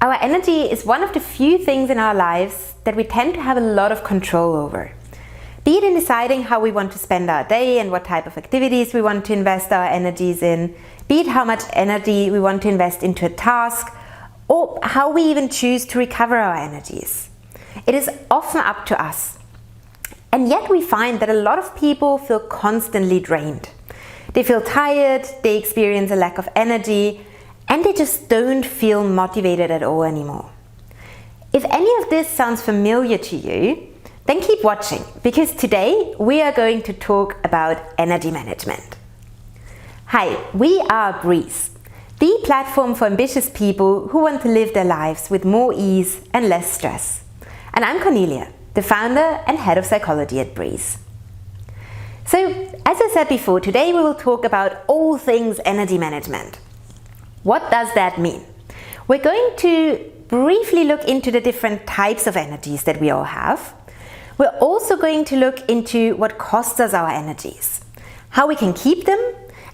Our energy is one of the few things in our lives that we tend to have a lot of control over. Be it in deciding how we want to spend our day and what type of activities we want to invest our energies in, be it how much energy we want to invest into a task, or how we even choose to recover our energies. It is often up to us. And yet we find that a lot of people feel constantly drained. They feel tired, they experience a lack of energy, and they just don't feel motivated at all anymore. If any of this sounds familiar to you, then keep watching, because today we are going to talk about energy management. Hi, we are Breeze, the platform for ambitious people who want to live their lives with more ease and less stress. And I'm Cornelia, the founder and head of psychology at Breeze. So, as I said before, today we will talk about all things energy management. What does that mean? We're going to briefly look into the different types of energies that we all have. We're also going to look into what costs us our energies, how we can keep them,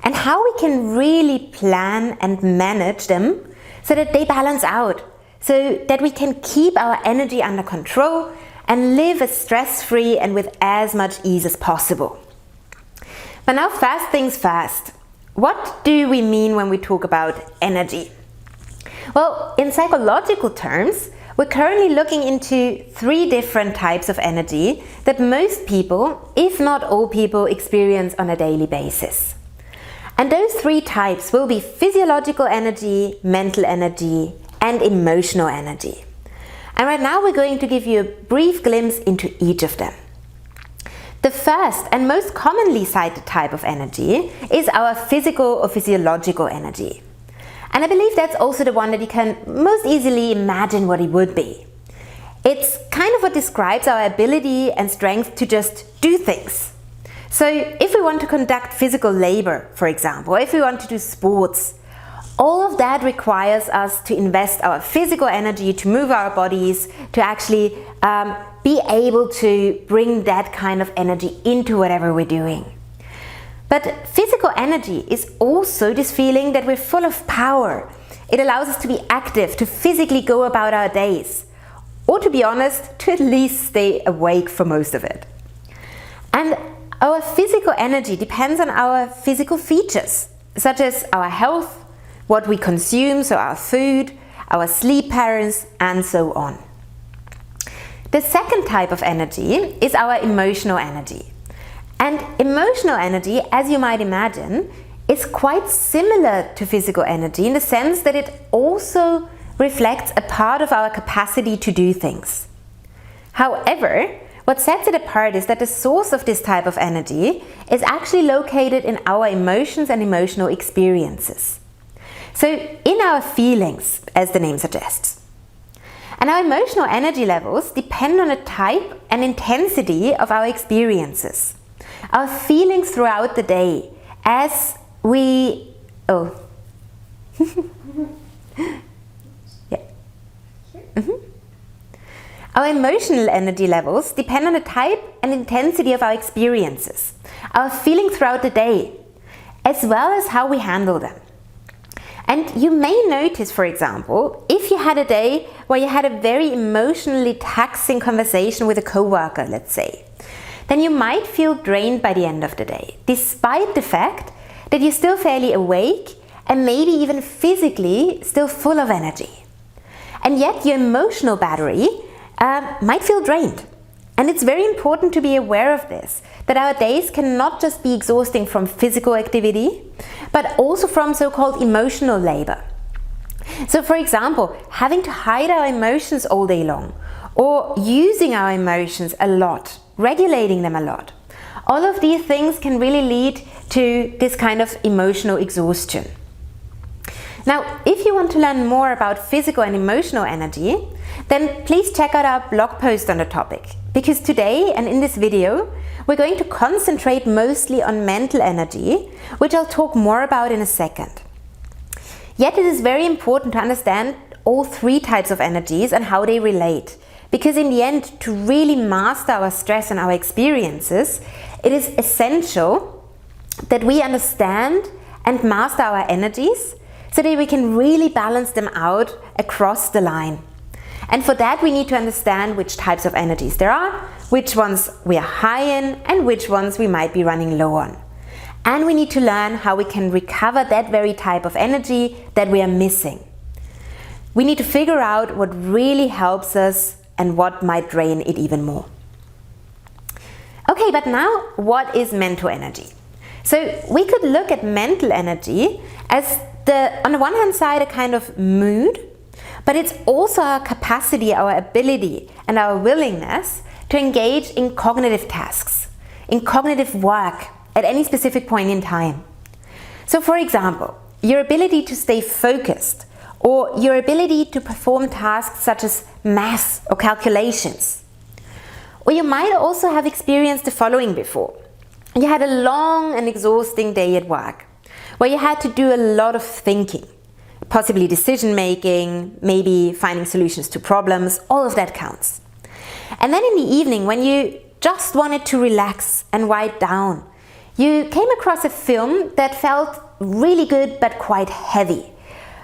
and how we can really plan and manage them so that they balance out, so that we can keep our energy under control and live as stress-free and with as much ease as possible. But now, first things first. What do we mean when we talk about energy? Well, in psychological terms, we're currently looking into 3 different types of energy that most people, if not all people, experience on a daily basis. And those 3 types will be physiological energy, mental energy, and emotional energy. And right now we're going to give you a brief glimpse into each of them. The first and most commonly cited type of energy is our physical or physiological energy. And I believe that's also the one that you can most easily imagine what it would be. It's kind of what describes our ability and strength to just do things. So if we want to conduct physical labor, for example, or if we want to do sports, all of that requires us to invest our physical energy, to move our bodies, to actually be able to bring that kind of energy into whatever we're doing. But physical energy is also this feeling that we're full of power. It allows us to be active, to physically go about our days, or to be honest, to at least stay awake for most of it. And our physical energy depends on our physical features, such as our health, what we consume, so our food, our sleep patterns, and so on. The second type of energy is our emotional energy. And emotional energy, as you might imagine, is quite similar to physical energy in the sense that it also reflects a part of our capacity to do things. However, what sets it apart is that the source of this type of energy is actually located in our emotions and emotional experiences. So in our feelings, as the name suggests. And our emotional energy levels depend on the type and intensity of our experiences. Our feelings throughout the day as we... Oh. Yeah. Our emotional energy levels depend on the type and intensity of our experiences, our feelings throughout the day, as well as how we handle them. And you may notice, for example, if you had a day where you had a very emotionally taxing conversation with a coworker, let's say, then you might feel drained by the end of the day, despite the fact that you're still fairly awake and maybe even physically still full of energy. And yet your emotional battery might feel drained. And it's very important to be aware of this, that our days cannot just be exhausting from physical activity, but also from so-called emotional labor. So for example, having to hide our emotions all day long, or using our emotions a lot, regulating them a lot. All of these things can really lead to this kind of emotional exhaustion. Now, if you want to learn more about physical and emotional energy, then please check out our blog post on the topic, because today and in this video, we're going to concentrate mostly on mental energy, which I'll talk more about in a second. Yet it is very important to understand all 3 types of energies and how they relate. Because in the end, to really master our stress and our experiences, it is essential that we understand and master our energies so that we can really balance them out across the line. And for that, we need to understand which types of energies there are, which ones we are high in, and which ones we might be running low on. And we need to learn how we can recover that very type of energy that we are missing. We need to figure out what really helps us and what might drain it even more. Okay, but now what is mental energy? So we could look at mental energy as on the one hand side, a kind of mood, but it's also our capacity, our ability, and our willingness to engage in cognitive tasks, in cognitive work at any specific point in time. So for example, your ability to stay focused, or your ability to perform tasks such as math or calculations. Or you might also have experienced the following before. You had a long and exhausting day at work, where you had to do a lot of thinking, possibly decision making, maybe finding solutions to problems, all of that counts. And then in the evening, when you just wanted to relax and wind down, you came across a film that felt really good but quite heavy,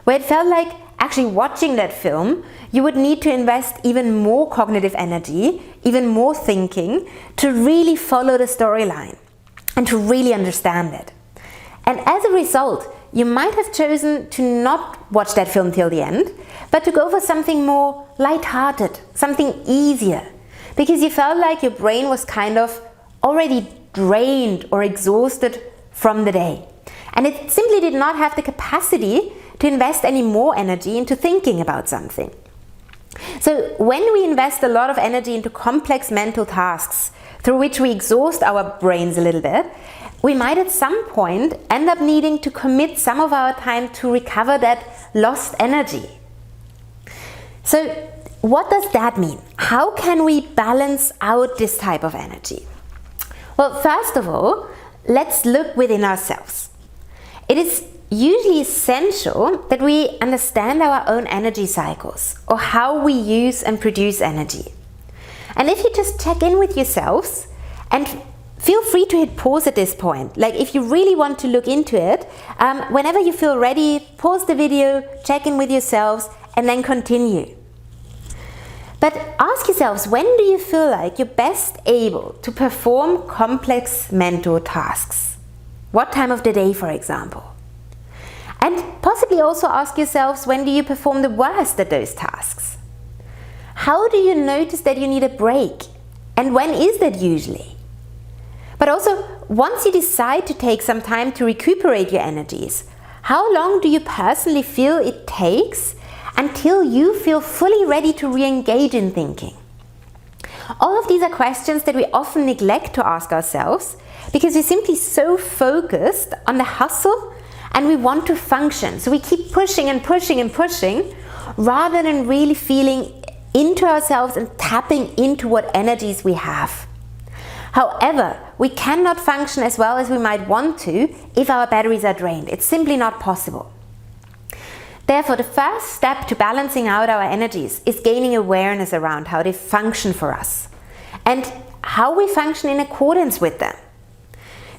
where it felt like actually watching that film, you would need to invest even more cognitive energy, even more thinking, to really follow the storyline and to really understand it. And as a result, you might have chosen to not watch that film till the end, but to go for something more light-hearted, something easier, because you felt like your brain was kind of already drained or exhausted from the day. And it simply did not have the capacity to invest any more energy into thinking about something. So when we invest a lot of energy into complex mental tasks through which we exhaust our brains a little bit, we might at some point end up needing to commit some of our time to recover that lost energy. So what does that mean? How can we balance out this type of energy? Well, first of all, let's look within ourselves. It is usually essential that we understand our own energy cycles, or how we use and produce energy. And if you just check in with yourselves, and feel free to hit pause at this point, like if you really want to look into it, whenever you feel ready, pause the video, check in with yourselves, and then continue. But ask yourselves, when do you feel like you're best able to perform complex mental tasks? What time of the day, for example? And possibly also ask yourselves, when do you perform the worst at those tasks? How do you notice that you need a break? And when is that usually? But also, once you decide to take some time to recuperate your energies, how long do you personally feel it takes until you feel fully ready to re-engage in thinking? All of these are questions that we often neglect to ask ourselves because we're simply so focused on the hustle and we want to function. So we keep pushing and pushing and pushing rather than really feeling into ourselves and tapping into what energies we have. However, we cannot function as well as we might want to if our batteries are drained. It's simply not possible. Therefore, the first step to balancing out our energies is gaining awareness around how they function for us and how we function in accordance with them.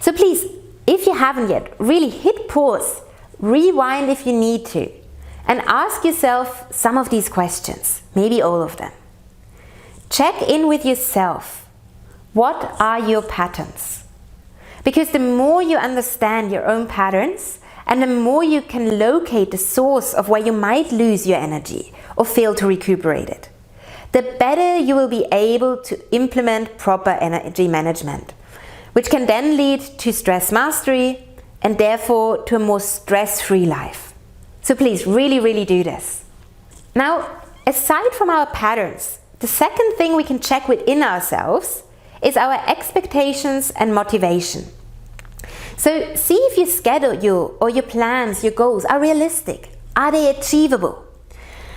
So please, if you haven't yet, really hit pause, rewind if you need to, and ask yourself some of these questions, maybe all of them. Check in with yourself. What are your patterns? Because the more you understand your own patterns, and the more you can locate the source of where you might lose your energy or fail to recuperate it, the better you will be able to implement proper energy management, which can then lead to stress mastery and therefore to a more stress-free life. So please, really, really do this. Now, aside from our patterns, the second thing we can check within ourselves is our expectations and motivation. So see if your schedule or your plans, your goals are realistic. Are they achievable?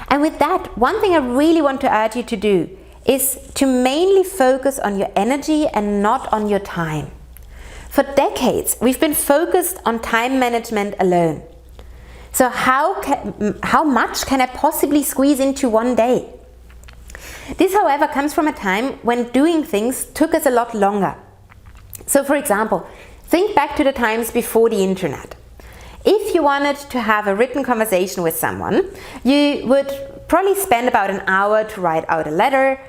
And with that, one thing I really want to urge you to do is to mainly focus on your energy and not on your time. For decades, we've been focused on time management alone. So how much can I possibly squeeze into one day? This, however, comes from a time when doing things took us a lot longer. So for example, think back to the times before the internet. if you wanted to have a written conversation with someone, you would probably spend about an hour to write out a letter.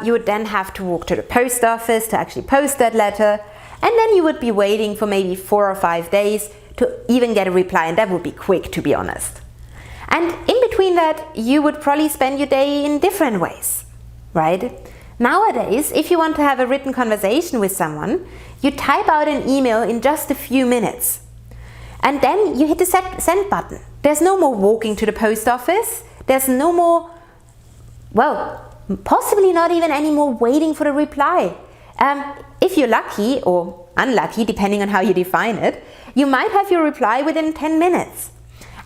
You would then have to walk to the post office to actually post that letter, and then you would be waiting for maybe 4 or 5 days to even get a reply, and that would be quick, to be honest. And in between that, you would probably spend your day in different ways, right? Nowadays, if you want to have a written conversation with someone, you type out an email in just a few minutes. And then you hit the send button. There's no more walking to the post office. There's no more, well, possibly not even any more waiting for the reply. If you're lucky or unlucky, depending on how you define it, you might have your reply within 10 minutes.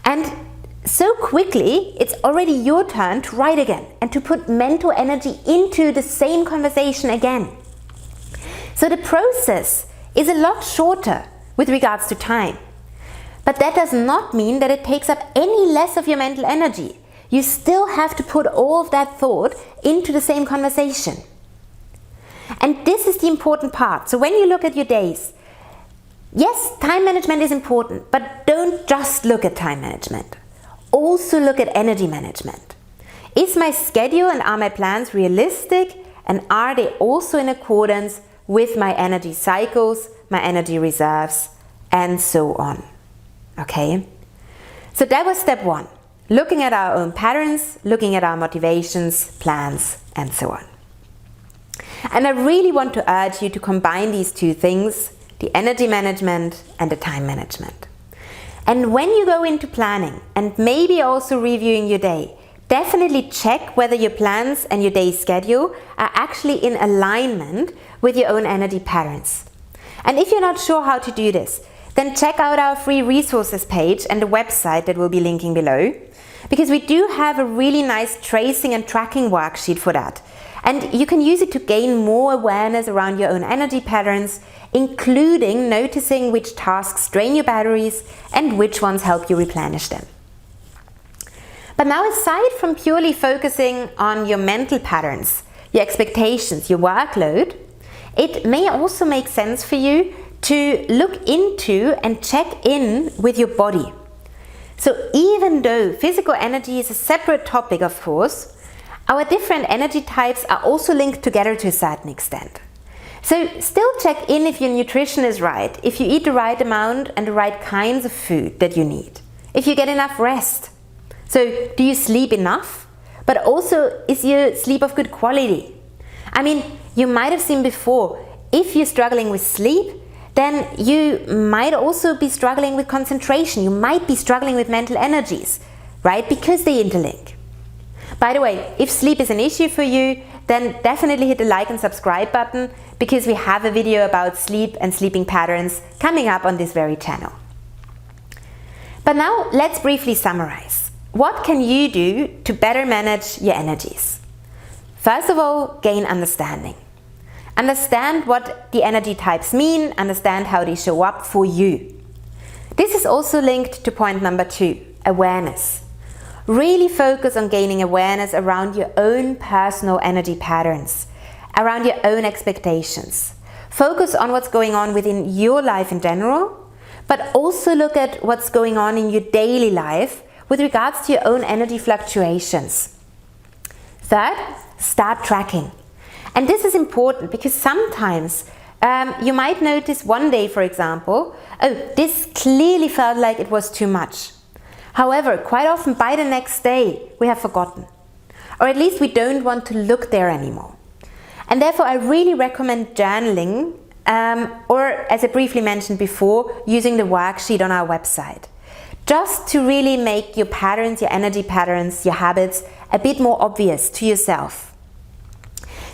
And so quickly, it's already your turn to write again and to put mental energy into the same conversation again. So the process is a lot shorter with regards to time. But that does not mean that it takes up any less of your mental energy. You still have to put all of that thought into the same conversation. And this is the important part. So when you look at your days, yes, time management is important, but don't just look at time management. Also look at energy management. Is my schedule and are my plans realistic, and are they also in accordance with my energy cycles, my energy reserves, and so on? Okay? So that was step 1. Looking at our own patterns, looking at our motivations, plans, and so on. And I really want to urge you to combine these two things, the energy management and the time management. And when you go into planning and maybe also reviewing your day, definitely check whether your plans and your day schedule are actually in alignment with your own energy patterns. And if you're not sure how to do this, then check out our free resources page and the website that we'll be linking below, because we do have a really nice tracing and tracking worksheet for that. And you can use it to gain more awareness around your own energy patterns, including noticing which tasks drain your batteries and which ones help you replenish them. But now, aside from purely focusing on your mental patterns, your expectations, your workload, it may also make sense for you to look into and check in with your body. So even though physical energy is a separate topic, of course, our different energy types are also linked together to a certain extent. So still check in if your nutrition is right, if you eat the right amount and the right kinds of food that you need, if you get enough rest. So do you sleep enough? But also, is your sleep of good quality? I mean, you might have seen before, if you're struggling with sleep, then you might also be struggling with concentration. You might be struggling with mental energies, right? Because they interlink. By the way, if sleep is an issue for you, then definitely hit the like and subscribe button, because we have a video about sleep and sleeping patterns coming up on this very channel. But now let's briefly summarize. What can you do to better manage your energies? First of all, gain understanding. Understand what the energy types mean, understand how they show up for you. This is also linked to point number 2, awareness. Really focus on gaining awareness around your own personal energy patterns, around your own expectations. Focus on what's going on within your life in general, but also look at what's going on in your daily life with regards to your own energy fluctuations. Third, start tracking. And this is important because sometimes you might notice one day, for example, oh, this clearly felt like it was too much. However, quite often by the next day, we have forgotten. Or at least we don't want to look there anymore. And therefore, I really recommend journaling, or as I briefly mentioned before, using the worksheet on our website. Just to really make your patterns, your energy patterns, your habits a bit more obvious to yourself.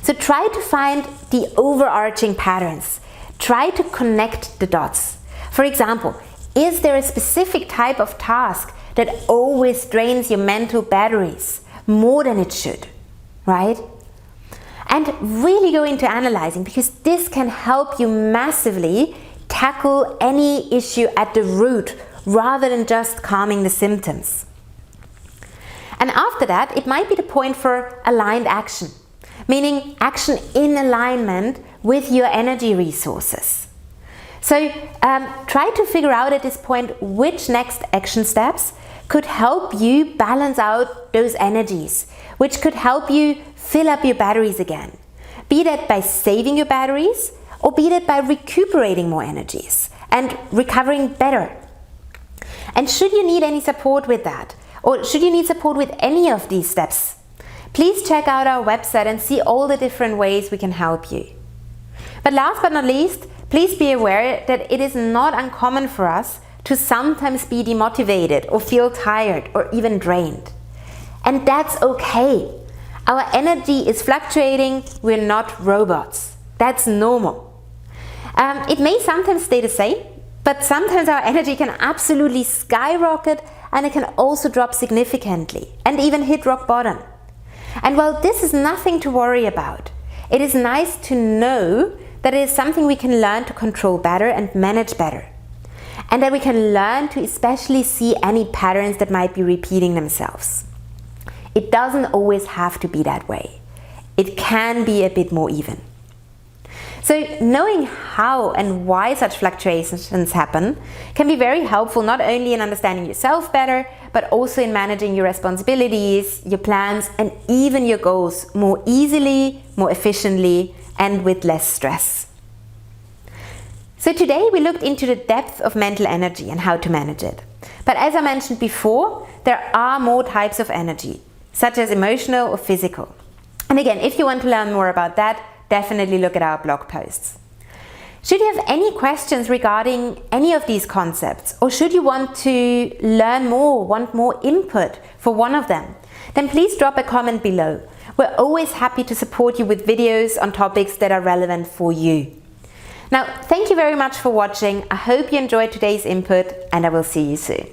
So try to find the overarching patterns. Try to connect the dots. For example, is there a specific type of task that always drains your mental batteries more than it should, right? And really go into analyzing, because this can help you massively tackle any issue at the root rather than just calming the symptoms. And after that, it might be the point for aligned action, meaning action in alignment with your energy resources. So try to figure out at this point which next action steps could help you balance out those energies, which could help you fill up your batteries again. Be that by saving your batteries, or be that by recuperating more energies and recovering better. And should you need any support with that, or should you need support with any of these steps, please check out our website and see all the different ways we can help you. But last but not least, please be aware that it is not uncommon for us to sometimes be demotivated or feel tired or even drained. And that's okay. Our energy is fluctuating, we're not robots. That's normal. It may sometimes stay the same, but sometimes our energy can absolutely skyrocket and it can also drop significantly and even hit rock bottom. And while this is nothing to worry about, it is nice to know that it is something we can learn to control better and manage better. And that we can learn to especially see any patterns that might be repeating themselves. It doesn't always have to be that way. It can be a bit more even. So knowing how and why such fluctuations happen can be very helpful, not only in understanding yourself better, but also in managing your responsibilities, your plans, and even your goals more easily, more efficiently, and with less stress. So today we looked into the depth of mental energy and how to manage it. But as I mentioned before, there are more types of energy, such as emotional or physical. And again, if you want to learn more about that, definitely look at our blog posts. Should you have any questions regarding any of these concepts, or should you want to learn more, want more input for one of them, then please drop a comment below. We're always happy to support you with videos on topics that are relevant for you. Now, thank you very much for watching. I hope you enjoyed today's input, and I will see you soon.